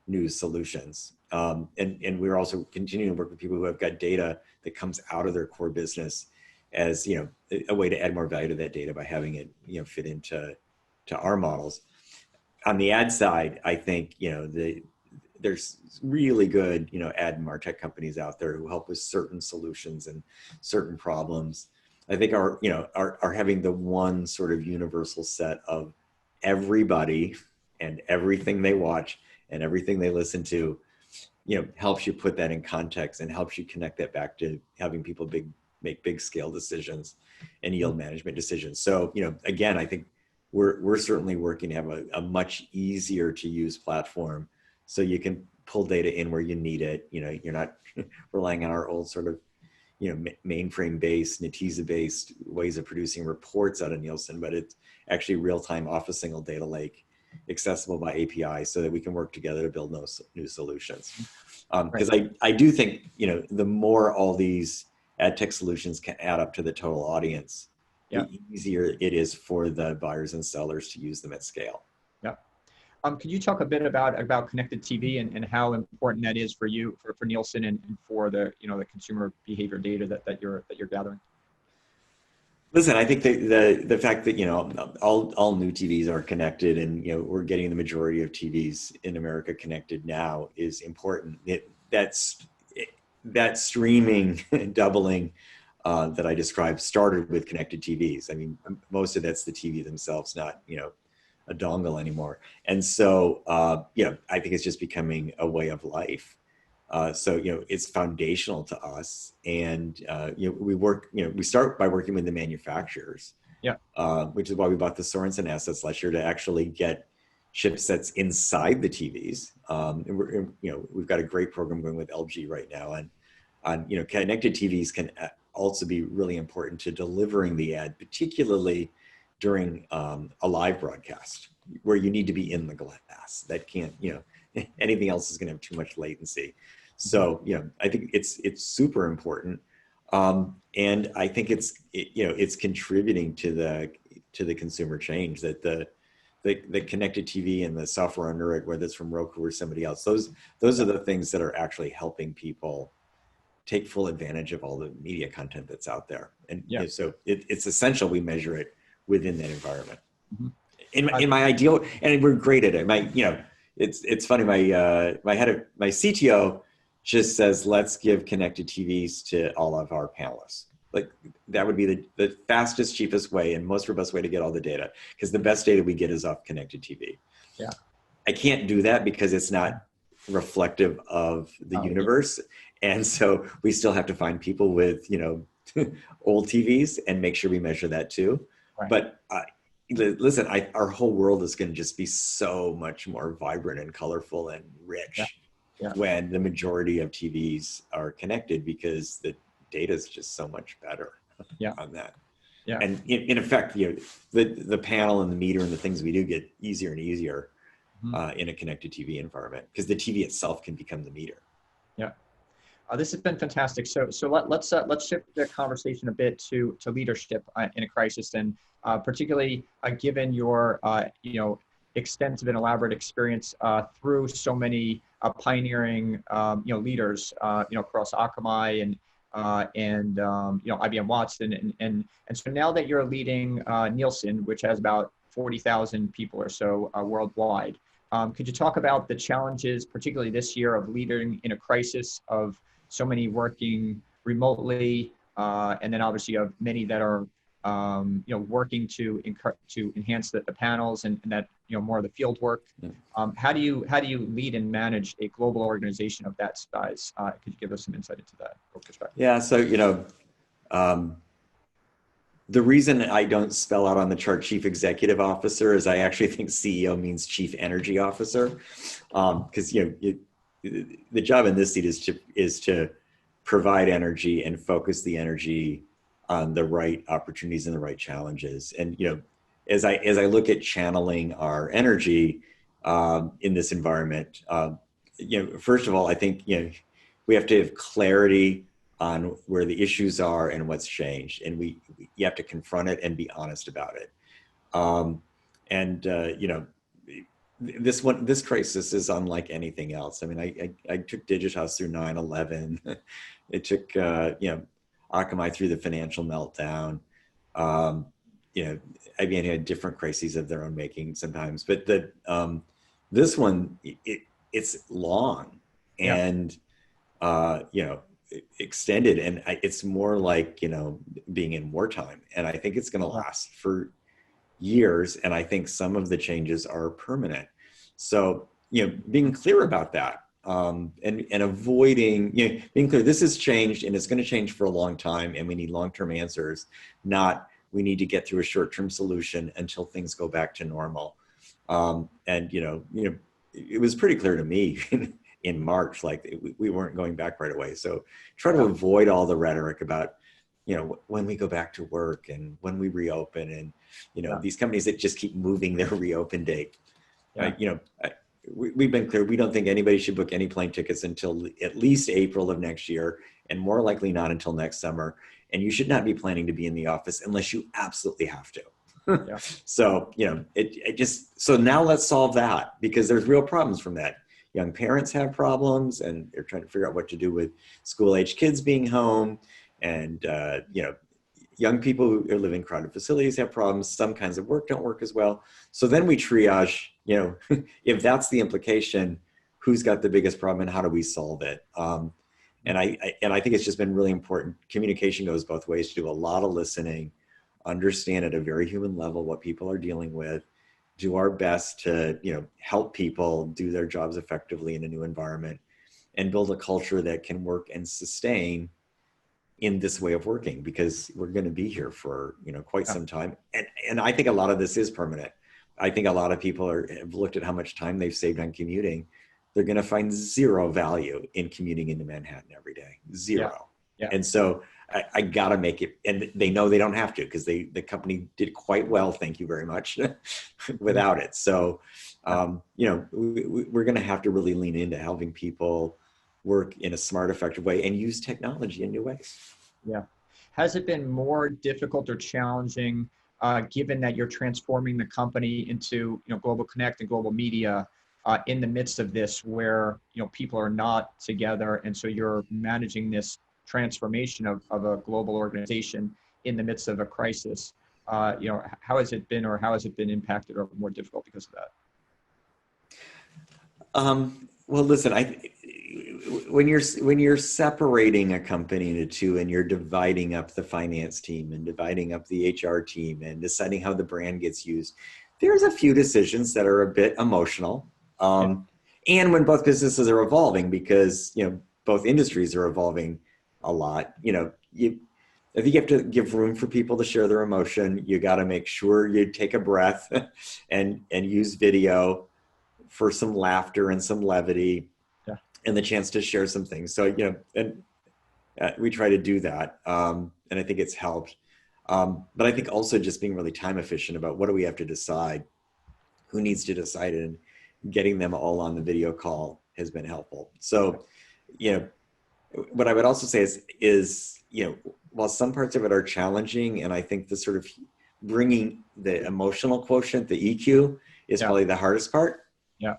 new solutions. And we're also continuing to work with people who have got data that comes out of their core business as, a way to add more value to that data by having it, fit into our models. On the ad side, I think, there's really good, ad and MarTech companies out there who help with certain solutions and certain problems. I think are having the one sort of universal set of everybody and everything they watch and everything they listen to, helps you put that in context and helps you connect that back to having people make big scale decisions and yield management decisions. So, again, I think we're certainly working to have a much easier to use platform so you can pull data in where you need it. You're not relying on our old sort of, mainframe-based, Netezza-based ways of producing reports out of Nielsen, but it's actually real-time off a single data lake, accessible by API, so that we can work together to build those new solutions. Because I do think, the more all these ad tech solutions can add up to the total audience, the easier it is for the buyers and sellers to use them at scale. Yeah. Could you talk a bit about connected TV and how important that is for you, for Nielsen and for the the consumer behavior data that you're gathering? Listen, I think the fact that all new TVs are connected and we're getting the majority of TVs in America connected now is important. That streaming doubling that I described started with connected TVs. I mean, most of that's the TV themselves, not a dongle anymore. And so I think it's just becoming a way of life. So it's foundational to us, and we start by working with the manufacturers, which is why we bought the Sorensen assets last year to actually get chipsets inside the TVs. And we've got a great program going with LG right now, and connected TVs can also be really important to delivering the ad, particularly during a live broadcast where you need to be in the glass. That can't anything else is going to have too much latency. So, I think it's super important. And I think it's contributing to the consumer change that the connected TV and the software under it, whether it's from Roku or somebody else, those are the things that are actually helping people take full advantage of all the media content that's out there. And so it's essential we measure it within that environment. Mm-hmm. In my ideal, and we're great at it. It's funny. My CTO just says, let's give connected TVs to all of our panelists. Like that would be the fastest, cheapest way and most robust way to get all the data, because the best data we get is off connected TV. Yeah, I can't do that because it's not reflective of the universe, and so we still have to find people with old TVs and make sure we measure that too. Right. But listen, our whole world is going to just be so much more vibrant and colorful and rich Yeah. when the majority of TVs are connected, because the data is just so much better Yeah. on that. Yeah. And in effect, the panel and the meter and the things we do get easier and easier in a connected TV environment, because the TV itself can become the meter. Yeah. This has been fantastic. So let's shift the conversation a bit to leadership in a crisis, and particularly given your extensive and elaborate experience through so many pioneering leaders across Akamai and IBM Watson, and so now that you're leading Nielsen, which has about 40,000 people or so worldwide. Could you talk about the challenges, particularly this year, of leading in a crisis, of so many working remotely, and then obviously of many that are working to enhance the panels and that more of the field work. How do you lead and manage a global organization of that size? Could you give us some insight into that or perspective? Yeah, so the reason I don't spell out on the chart Chief Executive Officer is I actually think CEO means Chief Energy Officer, because the job in this seat is to provide energy and focus the energy on the right opportunities and the right challenges. And as I look at channeling our energy in this environment, first of all, I think we have to have clarity on where the issues are and what's changed, and you have to confront it and be honest about it. This crisis is unlike anything else. I mean, I took Digitas through 9/11. It took Akamai through the financial meltdown. IBM had different crises of their own making sometimes, but this one it's long and extended, and it's more like being in wartime, and I think it's going to last for years, and I think some of the changes are permanent. So being clear about that, and avoiding being clear, this has changed and it's going to change for a long time, and we need long-term answers, not we need to get through a short-term solution until things go back to normal. It was pretty clear to me in March, like we weren't going back right away. So try to avoid all the rhetoric about, when we go back to work and when we reopen, and these companies that just keep moving their reopen date. We've been clear, we don't think anybody should book any plane tickets until at least April of next year, and more likely not until next summer. And you should not be planning to be in the office unless you absolutely have to. So, so now let's solve that, because there's real problems from that. Young parents have problems, and they're trying to figure out what to do with school-age kids being home. And, young people who live in crowded facilities have problems. Some kinds of work don't work as well. So then we triage, if that's the implication, who's got the biggest problem and how do we solve it? And I think it's just been really important. Communication goes both ways, to do a lot of listening, understand at a very human level what people are dealing with, do our best to help people do their jobs effectively in a new environment, and build a culture that can work and sustain in this way of working, because we're going to be here for quite some time. And I think a lot of this is permanent. I think a lot of people have looked at how much time they've saved on commuting. They're going to find zero value in commuting into Manhattan every day. Zero. And so I got to make it, and they know they don't have to, because the company did quite well, thank you very much, without it. So, we're going to have to really lean into helping people work in a smart, effective way and use technology in new ways. Yeah. Has it been more difficult or challenging, given that you're transforming the company into global connect and global media, in the midst of this, where people are not together, and so you're managing this transformation of a global organization in the midst of a crisis? How has it been, or how has it been impacted or more difficult because of that? Well, listen, when you're separating a company into two, and you're dividing up the finance team and dividing up the HR team and deciding how the brand gets used, there's a few decisions that are a bit emotional. And when both businesses are evolving, because both industries are evolving a lot, I think you have to give room for people to share their emotion. You got to make sure you take a breath and use video for some laughter and some levity. and the chance to share some things. So, and we try to do that. And I think it's helped. But I think also just being really time efficient about what do we have to decide, who needs to decide it, and getting them all on the video call has been helpful. So, what I would also say is, while some parts of it are challenging, and I think the sort of bringing the emotional quotient, the EQ, is probably the hardest part. Yeah.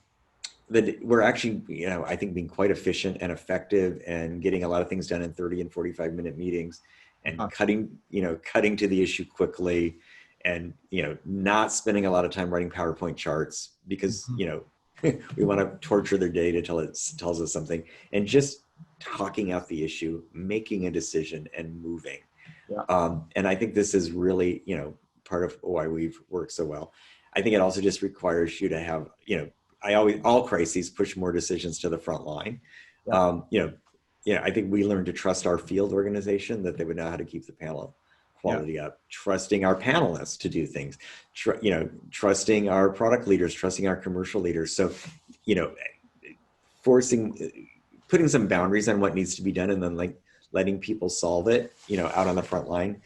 That we're actually, I think being quite efficient and effective and getting a lot of things done in 30 and 45-minute meetings and cutting to the issue quickly and, not spending a lot of time writing PowerPoint charts because, we want to torture their data till it tells us something, and just talking out the issue, making a decision and moving. Yeah. And I think this is really, part of why we've worked so well. I think it also just requires you to have, all crises push more decisions to the front line. Yeah. I think we learned to trust our field organization, that they would know how to keep the panel quality up, trusting our panelists to do things, trusting our product leaders, trusting our commercial leaders. So, putting some boundaries on what needs to be done, and then letting people solve it, out on the front line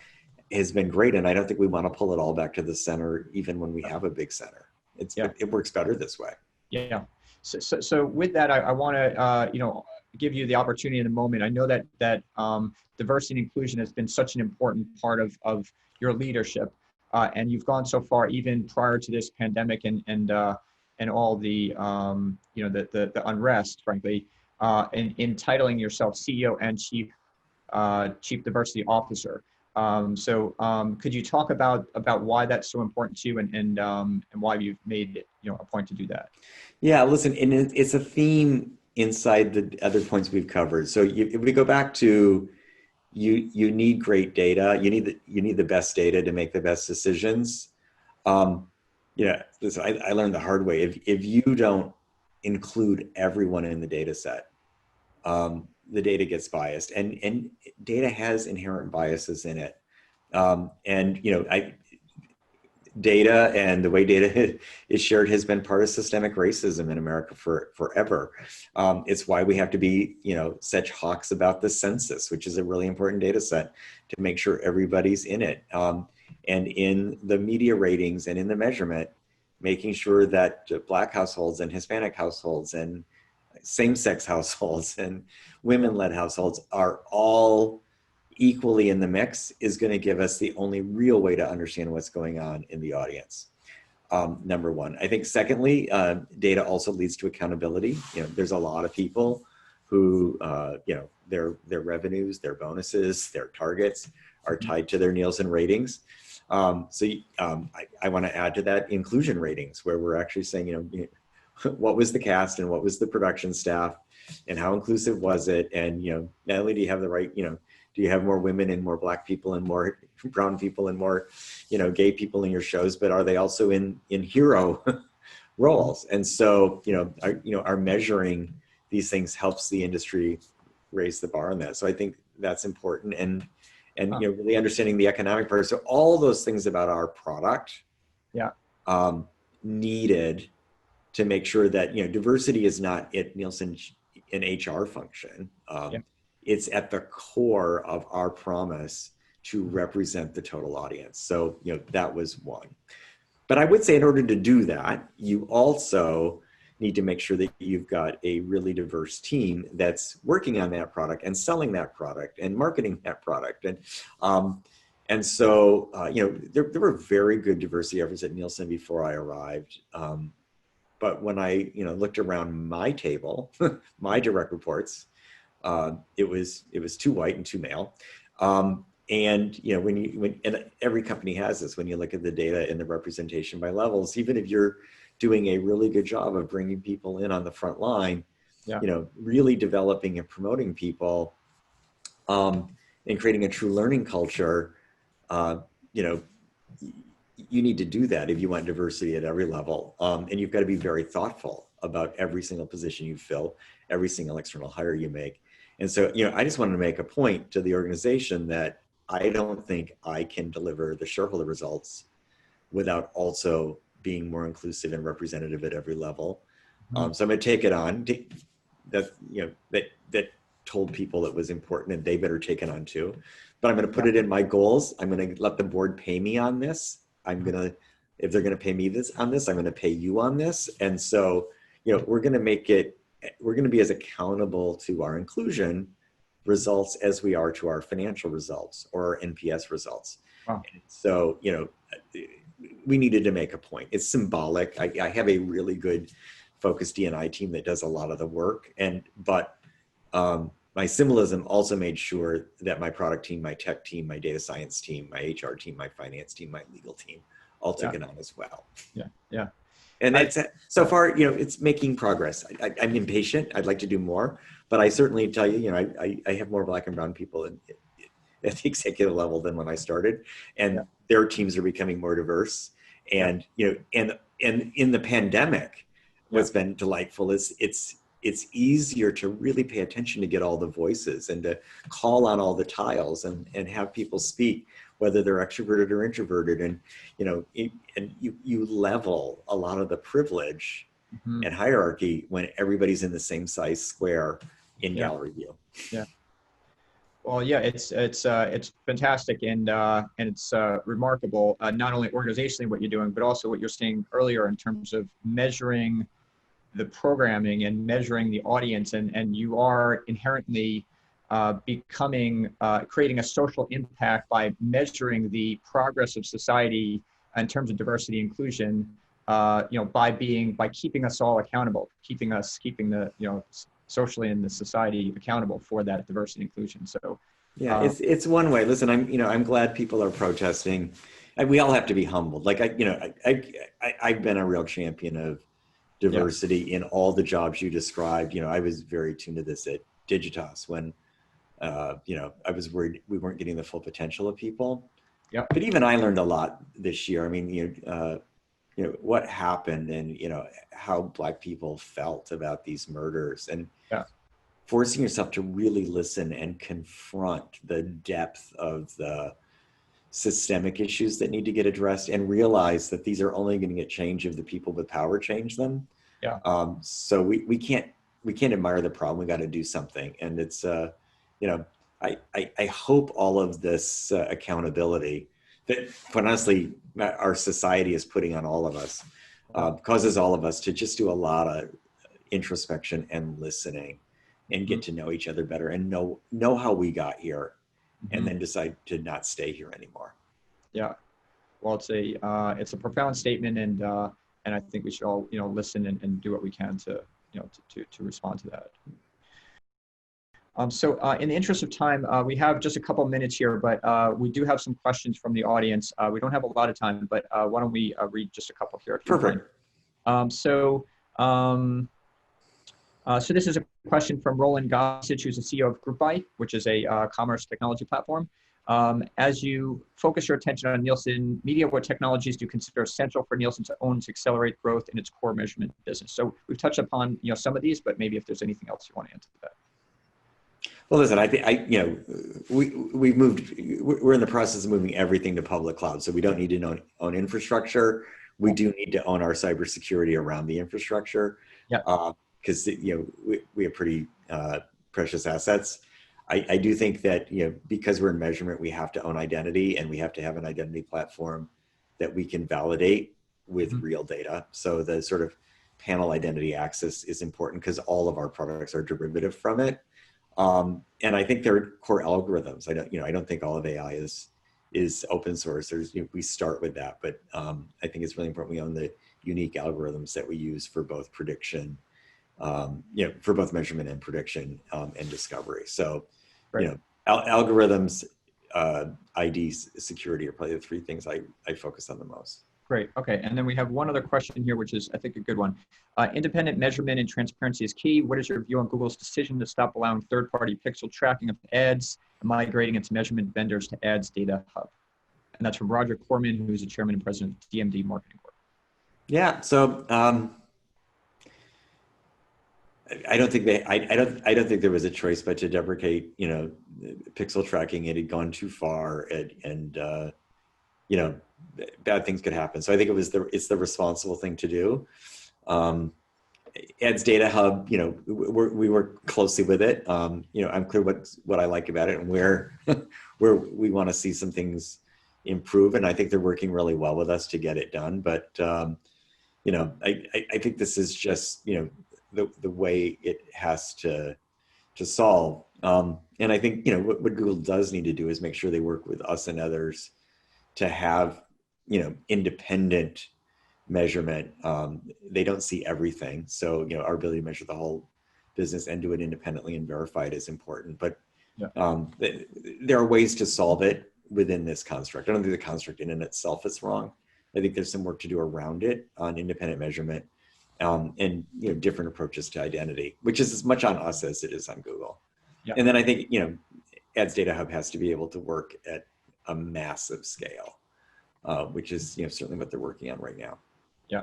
has been great. And I don't think we want to pull it all back to the center, even when we have a big center. It works better this way. Yeah. So with that, I want to, give you the opportunity in a moment. I know that diversity and inclusion has been such an important part of your leadership, and you've gone so far even prior to this pandemic and all the the unrest, frankly, in titling yourself CEO and Chief Diversity Officer. Could you talk about why that's so important to you and why you've made it, a point to do that? Yeah, listen, and it's a theme inside the other points we've covered. So if we go back to you need great data, you need the best data to make the best decisions. Listen, I learned the hard way. If you don't include everyone in the data set, the data gets biased, and data has inherent biases in it. Data and the way data is shared has been part of systemic racism in America forever. It's why we have to be, such hawks about the census, which is a really important data set to make sure everybody's in it. And in the media ratings and in the measurement, making sure that Black households and Hispanic households and same-sex households and women-led households are all equally in the mix is going to give us the only real way to understand what's going on in the audience. Number one. I think secondly, data also leads to accountability. There's a lot of people who, their revenues, their bonuses, their targets are tied to their Nielsen ratings. I want to add to that inclusion ratings, where we're actually saying, what was the cast and what was the production staff and how inclusive was it? And, not only do you have the right, do you have more women and more Black people and more brown people and more, gay people in your shows, but are they also in hero roles? And so, our measuring these things helps the industry raise the bar on that. So I think that's important, and really understanding the economic part. So all those things about our product, needed to make sure that, diversity is not at Nielsen an HR function. It's at the core of our promise to represent the total audience. So, that was one. But I would say in order to do that, you also need to make sure that you've got a really diverse team that's working on that product and selling that product and marketing that product. And so, there were very good diversity efforts at Nielsen before I arrived. But when I, looked around my table, my direct reports, it was too white and too male. And and every company has this, when you look at the data and the representation by levels, even if you're doing a really good job of bringing people in on the front line, really developing and promoting people, and creating a true learning culture, you need to do that if you want diversity at every level. And you've got to be very thoughtful about every single position you fill, every single external hire you make. And so, I just wanted to make a point to the organization that I don't think I can deliver the shareholder results without also being more inclusive and representative at every level. So I'm going to take it on, that told people it was important and they better take it on too. But I'm going to put it in my goals. I'm going to let the board pay me on this. If they're going to pay me on this, I'm going to pay you on this. And so, we're going to be as accountable to our inclusion results as we are to our financial results or our NPS results. Wow. So, we needed to make a point. It's symbolic. I have a really good focused D&I team that does a lot of the work. But my symbolism also made sure that my product team, my tech team, my data science team, my HR team, my finance team, my legal team all took it on as well. Yeah. And so far, it's making progress. I'm impatient. I'd like to do more, but I certainly tell you, I have more Black and brown people at the executive level than when I started, and their teams are becoming more diverse. And and in the pandemic, what's been delightful is it's easier to really pay attention to get all the voices and to call on all the tiles and have people speak, whether they're extroverted or introverted, and you level a lot of the privilege and hierarchy when everybody's in the same size square in gallery view. Yeah. Well, yeah, it's fantastic and it's remarkable, not only organizationally what you're doing, but also what you're saying earlier in terms of measuring the programming and measuring the audience, and you are inherently creating a social impact by measuring the progress of society in terms of diversity inclusion, by keeping us all accountable, keeping the socially and the society accountable for that diversity inclusion. So it's one way. Listen, I'm glad people are protesting, and we all have to be humbled. Like I've been a real champion of diversity in all the jobs you described. I was very tuned to this at Digitas when I was worried we weren't getting the full potential of people. But even I learned a lot this year. I mean, what happened and how Black people felt about these murders, and forcing yourself to really listen and confront the depth of the systemic issues that need to get addressed, and realize that these are only going to get changed if the people with power change them. So we can't admire the problem. We got to do something. And it's I hope all of this accountability that, quite honestly, our society is putting on all of us causes all of us to just do a lot of introspection and listening and get to know each other better and know how we got here, and then decide to not stay here anymore. Yeah. Well, it's a profound statement, and I think we should all listen and do what we can to respond to that. So in the interest of time, we have just a couple minutes here, but we do have some questions from the audience. We don't have a lot of time, but why don't we read just a couple here? Perfect. So this is a question from Roland Gossage, who's the CEO of GroupBuy, which is a commerce technology platform. As you focus your attention on Nielsen Media, what technologies do you consider essential for Nielsen to own to accelerate growth in its core measurement business? So we've touched upon some of these, but maybe if there's anything else you want to add to that. Well, listen, I think we're in the process of moving everything to public cloud, so we don't need to own infrastructure. We do need to own our cybersecurity around the infrastructure. Because we have pretty precious assets. I do think that because we're in measurement, we have to own identity, and we have to have an identity platform that we can validate with real data. So the sort of panel identity access is important because all of our products are derivative from it. And I think they're core algorithms. I don't think all of AI is open source. We start with that, but I think it's really important we own the unique algorithms that we use for both prediction. For both measurement and prediction and discovery. So, algorithms, IDs, security are probably the three things I focus on the most. Great. Okay. And then we have one other question here, which is, I think, a good one. Independent measurement and transparency is key. What is your view on Google's decision to stop allowing third-party pixel tracking of ads and migrating its measurement vendors to Ads Data Hub? And that's from Roger Corman, who's the chairman and president of DMD Marketing Corp. Yeah. So. I don't think there was a choice but to deprecate, pixel tracking. It had gone too far, and bad things could happen. So I think it's the responsible thing to do. Ed's Data Hub, we work closely with it. I'm clear what I like about it and where where we want to see some things improve, and I think they're working really well with us to get it done. But I think this is just the way it has to solve. And I think what Google does need to do is make sure they work with us and others to have independent measurement. They don't see everything, so our ability to measure the whole business and do it independently and verify it is important. But there are ways to solve it within this construct. I don't think the construct in and itself is wrong. I think there's some work to do around it on independent measurement, and different approaches to identity, which is as much on us as it is on Google. And then I think Ads Data Hub has to be able to work at a massive scale, which is certainly what they're working on right now. Yeah.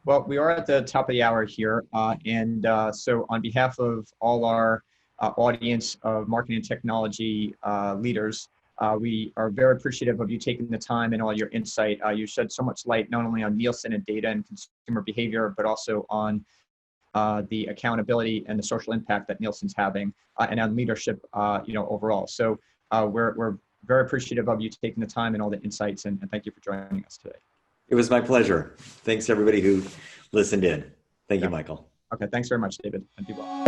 Well, we are at the top of the hour here, so on behalf of all our audience of marketing and technology leaders, we are very appreciative of you taking the time and all your insight. You shed so much light not only on Nielsen and data and consumer behavior, but also on the accountability and the social impact that Nielsen's having, and on leadership, overall. So we're very appreciative of you taking the time and all the insights, and thank you for joining us today. It was my pleasure. Thanks to everybody who listened in. Thank you, Michael. Okay, thanks very much, David, and be well.